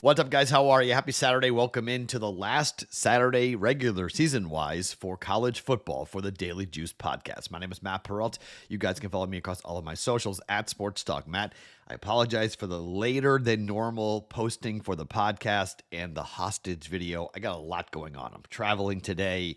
What's up, guys? How are you? Happy Saturday. Welcome into the last Saturday regular season-wise for college football for the Daily Juice podcast. My name is Matt Perrault. You guys can follow me across all of my socials at Sports Talk Matt. I apologize for the later than normal posting for the podcast and the hostage video. I got a lot going on. I'm traveling today.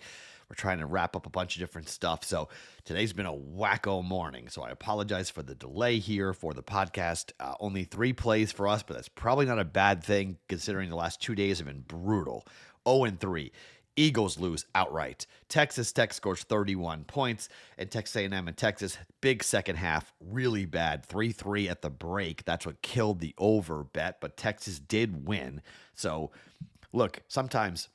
We're trying to wrap up a bunch of different stuff. So today's been a wacko morning. So I apologize for the delay here for the podcast. Only 3 plays for us, but that's probably not a bad thing considering the last 2 days have been brutal. 0-3. Eagles lose outright. Texas Tech scores 31 points, and Texas A&M and Texas, big second half, really bad. 3-3 at the break. That's what killed the over bet, but Texas did win. So, look, sometimes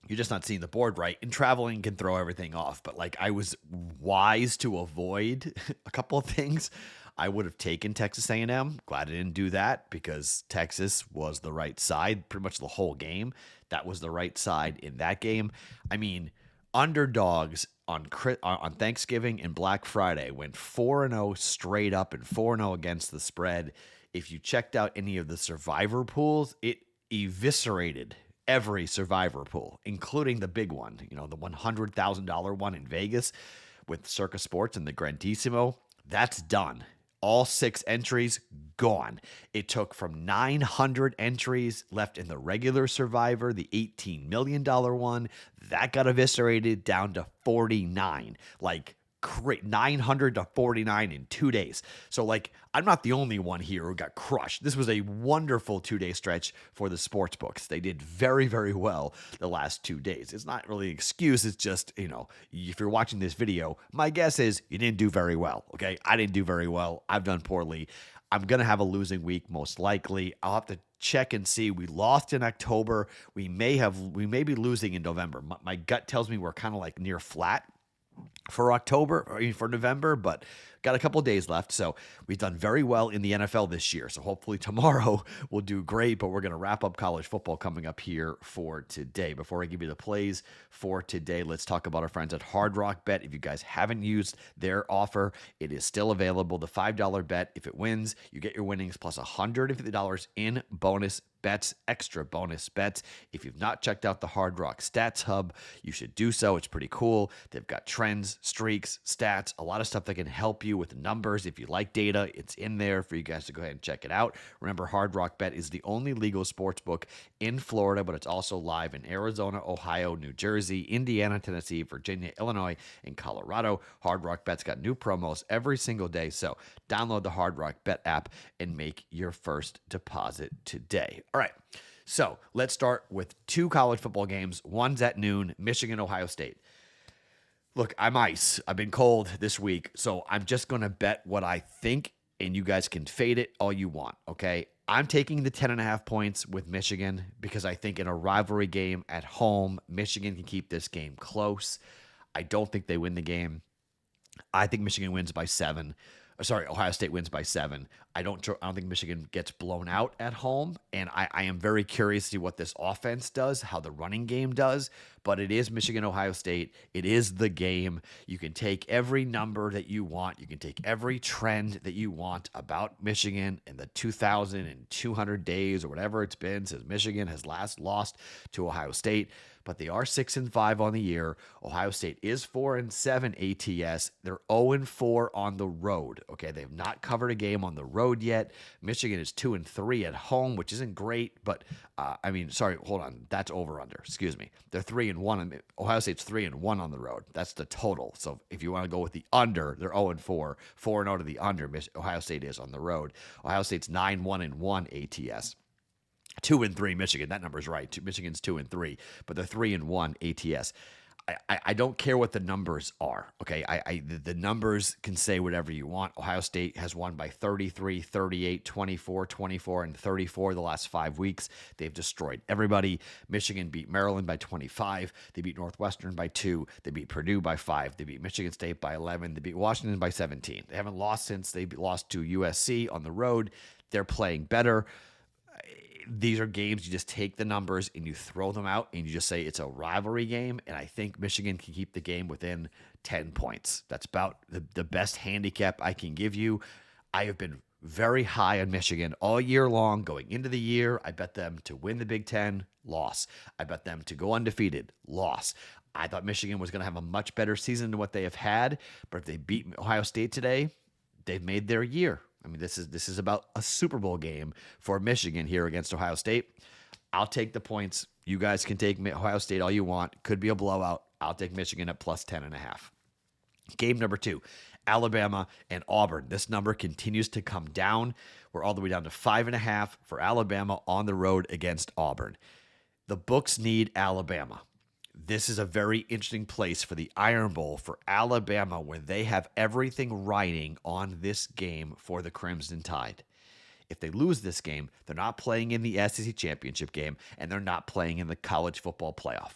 you're just not seeing the board right, and traveling can throw everything off. But like, I was wise to avoid a couple of things. I would have taken Texas A&M. Glad I didn't do that because Texas was the right side pretty much the whole game. That was the right side in that game. I mean, underdogs on Thanksgiving and Black Friday went 4-0 straight up and 4-0 against the spread. If you checked out any of the survivor pools, it eviscerated every survivor pool, including the big one, the $100,000 one in Vegas with Circa Sports and the Grandissimo. That's done. All 6 entries gone. It took from 900 entries left in the regular survivor, the $18 million one, that got eviscerated down to 49. Like, 900 to 49 in 2 days. So, like, I'm not the only one here who got crushed. This was a wonderful 2-day stretch for the sports books. They did very, very well the last 2 days. It's not really an excuse. It's just, if you're watching this video, my guess is you didn't do very well. Okay. I didn't do very well. I've done poorly. I'm going to have a losing week, most likely. I'll have to check and see. We lost in October. We may be losing in November. My gut tells me we're kind of like near flat for October or for November, but got a couple of days left. So we've done very well in the NFL this year. So hopefully tomorrow we'll do great, but we're going to wrap up college football coming up here for today. Before I give you the plays for today, let's talk about our friends at Hard Rock Bet. If you guys haven't used their offer, it is still available. The $5 bet, if it wins, you get your winnings plus $150 in bonus bets, extra bonus bets. If you've not checked out the Hard Rock Stats Hub, you should do so. It's pretty cool. They've got trends, streaks, stats, a lot of stuff that can help you with numbers. If you like data, it's in there for you guys to go ahead and check it out. Remember, Hard Rock Bet is the only legal sports book in Florida, but it's also live in Arizona, Ohio, New Jersey, Indiana, Tennessee, Virginia, Illinois, and Colorado. Hard Rock Bet's got new promos every single day, so download the Hard Rock Bet app and make your first deposit today. All right, so let's start with 2 college football games. One's at noon, Michigan, Ohio State. Look, I'm ice. I've been cold this week, so I'm just going to bet what I think, and you guys can fade it all you want, okay? I'm taking the 10.5 points with Michigan because I think in a rivalry game at home, Michigan can keep this game close. I don't think they win the game. I think Michigan wins by 7. Ohio State wins by 7. I don't think Michigan gets blown out at home, and I am very curious to see what this offense does, how the running game does, but it is Michigan, Ohio State. It is the game. You can take every number that you want. You can take every trend that you want about Michigan in the 2,200 days or whatever it's been since Michigan has last lost to Ohio State. But they are 6-5 on the year. Ohio State is 4-7 ATS. They're 0-4 on the road. Okay, they have not covered a game on the road yet. Michigan is 2-3 at home, which isn't great. But hold on, that's over under. Excuse me. They're 3-1. Ohio State's 3-1 on the road. That's the total. So if you want to go with the under, they're 0-4, 4-0 to the under. Ohio State is on the road. Ohio State's 9-1-1 ATS. 2-3 Michigan. That number's right. Michigan's 2-3, but they're 3-1 ATS. I don't care what the numbers are. Okay. The numbers can say whatever you want. Ohio State has won by 33, 38, 24, 24, and 34 the last 5 weeks. They've destroyed everybody. Michigan beat Maryland by 25. They beat Northwestern by 2. They beat Purdue by 5. They beat Michigan State by 11. They beat Washington by 17. They haven't lost since they lost to USC on the road. They're playing better. These are games you just take the numbers and you throw them out and you just say it's a rivalry game. And I think Michigan can keep the game within 10 points. That's about the best handicap I can give you. I have been very high on Michigan all year long. Going into the year, I bet them to win the Big Ten, loss. I bet them to go undefeated, loss. I thought Michigan was going to have a much better season than what they have had, but if they beat Ohio State today, they've made their year. I mean, this is about a Super Bowl game for Michigan here against Ohio State. I'll take the points. You guys can take Ohio State all you want. Could be a blowout. I'll take Michigan at plus 10.5. Game number 2, Alabama and Auburn. This number continues to come down. We're all the way down to 5.5 for Alabama on the road against Auburn. The books need Alabama. This is a very interesting place for the Iron Bowl for Alabama, where they have everything riding on this game for the Crimson Tide. If they lose this game, they're not playing in the SEC championship game, and they're not playing in the college football playoff.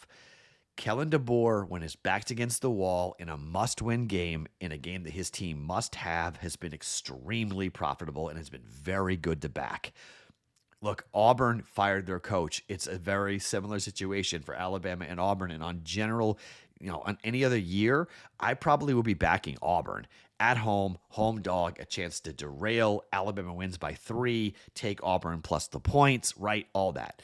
Kellen DeBoer, when his back's against the wall in a must-win game, in a game that his team must have, has been extremely profitable and has been very good to back. Look, Auburn fired their coach. It's a very similar situation for Alabama and Auburn. And on general, on any other year, I probably would be backing Auburn. At home, home dog, a chance to derail. Alabama wins by 3, take Auburn plus the points, right? All that.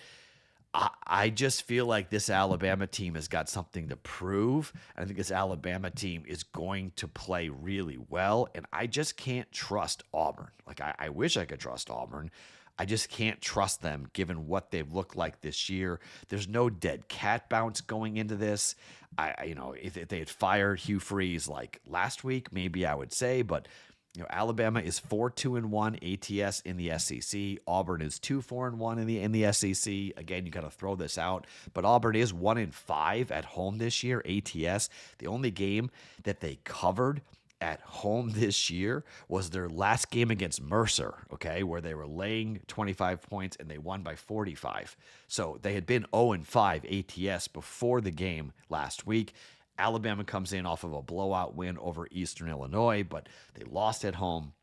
I just feel like this Alabama team has got something to prove. I think this Alabama team is going to play really well, and I just can't trust Auburn. Like, I wish I could trust Auburn. I just can't trust them given what they've looked like this year. There's no dead cat bounce going into this. If they had fired Hugh Freeze like last week, maybe I would say, but Alabama is 4-2-1 ATS in the SEC. Auburn is 2-4-1 in the SEC. Again, you got to throw this out, but Auburn is 1-5 at home this year. ATS, the only game that they covered at home this year was their last game against Mercer, okay, where they were laying 25 points and they won by 45. So they had been 0-5 ATS before the game last week. Alabama comes in off of a blowout win over Eastern Illinois, but they lost at home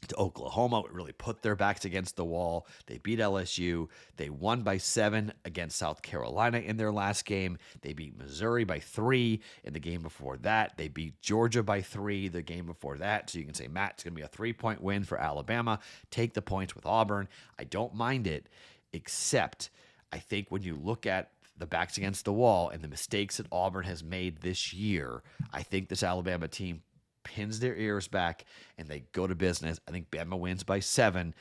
to Oklahoma. It really put their backs against the wall. They beat LSU. They won by 7 against South Carolina in their last game. They beat Missouri by 3 in the game before that. They beat Georgia by 3 the game before that. So you can say, Matt, it's going to be a 3-point win for Alabama. Take the points with Auburn. I don't mind it, except I think when you look at the backs against the wall and the mistakes that Auburn has made this year, I think this Alabama team pins their ears back and they go to business. I think Bama wins by 7.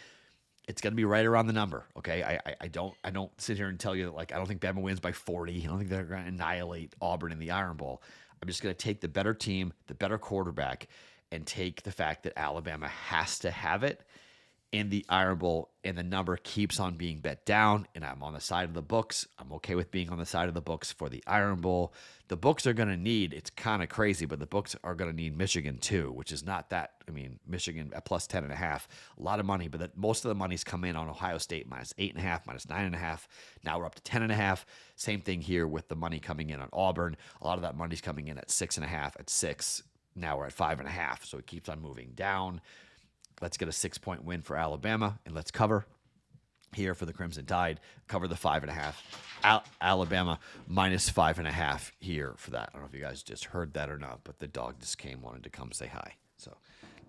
It's going to be right around the number. Okay. I don't sit here and tell you that, like, I don't think Bama wins by 40. I don't think they're going to annihilate Auburn in the Iron Bowl. I'm just going to take the better team, the better quarterback, and take the fact that Alabama has to have it in the Iron Bowl, and the number keeps on being bet down, and I'm on the side of the books. I'm okay with being on the side of the books for the Iron Bowl. The books are going to need, it's kind of crazy, but the books are going to need Michigan too, which is not that, Michigan at plus 10.5, a lot of money, but most of the money's come in on Ohio State minus 8.5, minus 9.5. Now we're up to 10.5. Same thing here with the money coming in on Auburn. A lot of that money's coming in at 6.5, at 6. Now we're at 5.5, so it keeps on moving down. Let's get a 6-point win for Alabama, and let's cover here for the Crimson Tide. Cover the 5.5. Alabama minus 5.5 here for that. I don't know if you guys just heard that or not, but the dog just wanted to come say hi. So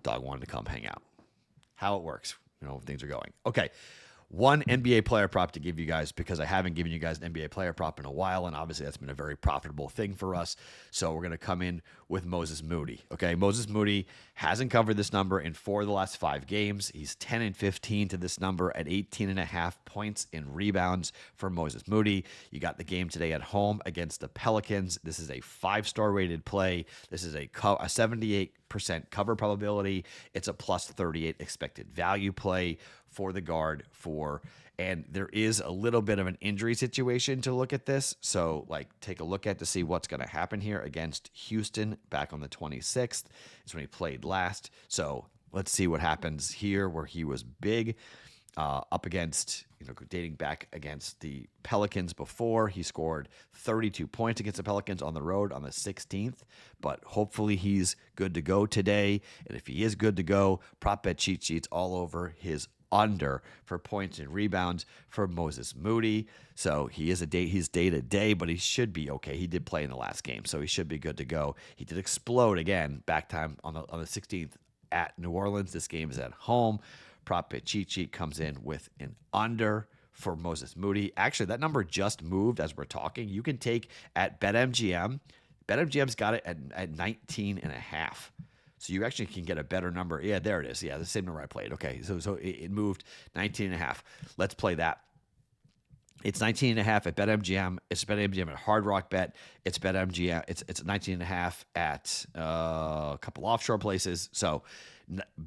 dog wanted to come hang out. How it works, things are going. Okay. One NBA player prop to give you guys, because I haven't given you guys an NBA player prop in a while, and obviously that's been a very profitable thing for us. So we're going to come in with Moses Moody. Okay, Moses Moody hasn't covered this number in 4 of the last 5 games. He's 10-15 to this number at 18.5 points in rebounds for Moses Moody. You got the game today at home against the Pelicans. This is a 5-star rated play. This is a 78% cover probability. It's a plus 38 expected value play for the guard and there is a little bit of an injury situation to look at this. So take a look at to see what's going to happen here against Houston back on the 26th is when he played last. So let's see what happens here where he was big up against, dating back against the Pelicans before. He scored 32 points against the Pelicans on the road on the 16th, but hopefully he's good to go today. And if he is good to go, prop bet cheat sheets all over his under for points and rebounds for Moses Moody. So he's day to day, but he should be okay. He did play in the last game, so he should be good to go. He did explode again back time on the 16th at New Orleans. This game is at home Prop bet cheat sheet comes in with an under for Moses Moody. Actually, that number just moved as we're talking. You can take at BetMGM. BetMGM's got it at 19.5. So you actually can get a better number. Yeah, there it is. Yeah, the same number I played. Okay, so it moved 19.5. Let's play that. It's 19.5 at BetMGM. It's BetMGM at Hard Rock Bet. It's BetMGM. It's 19.5 at a couple offshore places. So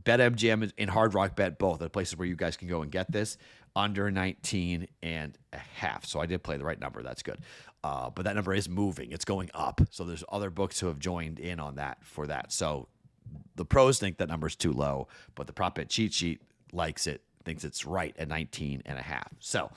BetMGM and Hard Rock Bet, both are the places where you guys can go and get this under 19.5. So I did play the right number. That's good. But that number is moving. It's going up. So there's other books who have joined in on that for that. So the pros think that number's too low, but the prop bet cheat sheet likes it, thinks it's right at 19.5. So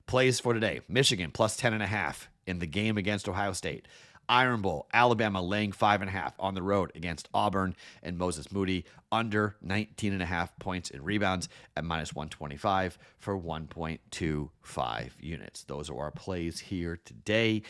plays for today: Michigan plus 10.5 in the game against Ohio State. Iron Bowl, Alabama laying 5.5 on the road against Auburn, and Moses Moody under 19.5 points in rebounds at minus 125 for 1.25 units. Those are our plays here today.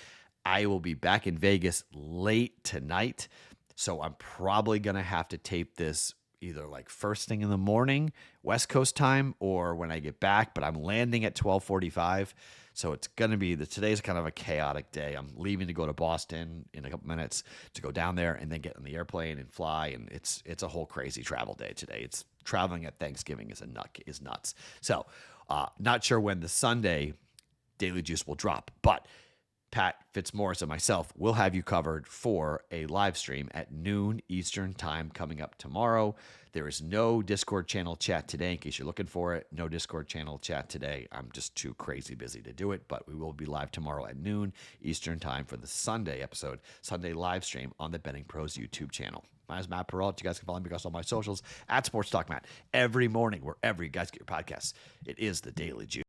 I will be back in Vegas late tonight, so I'm probably going to have to tape this either like first thing in the morning, West Coast time, or when I get back, but I'm landing at 12:45. So it's going to be today's kind of a chaotic day. I'm leaving to go to Boston in a couple minutes to go down there and then get on the airplane and fly. And it's a whole crazy travel day today. It's traveling at Thanksgiving is nuts. So not sure when the Sunday Daily Juice will drop, but Pat Fitzmaurice and myself will have you covered for a live stream at noon Eastern time coming up tomorrow. There is no Discord channel chat today in case you're looking for it. No Discord channel chat today. I'm just too crazy busy to do it, but we will be live tomorrow at noon Eastern time for the Sunday episode, Sunday live stream on the BettingPros YouTube channel. My name is Matt Perrault. You guys can follow me across all my socials at Sports Talk Matt every morning, wherever you guys get your podcasts. It is the Daily Juice.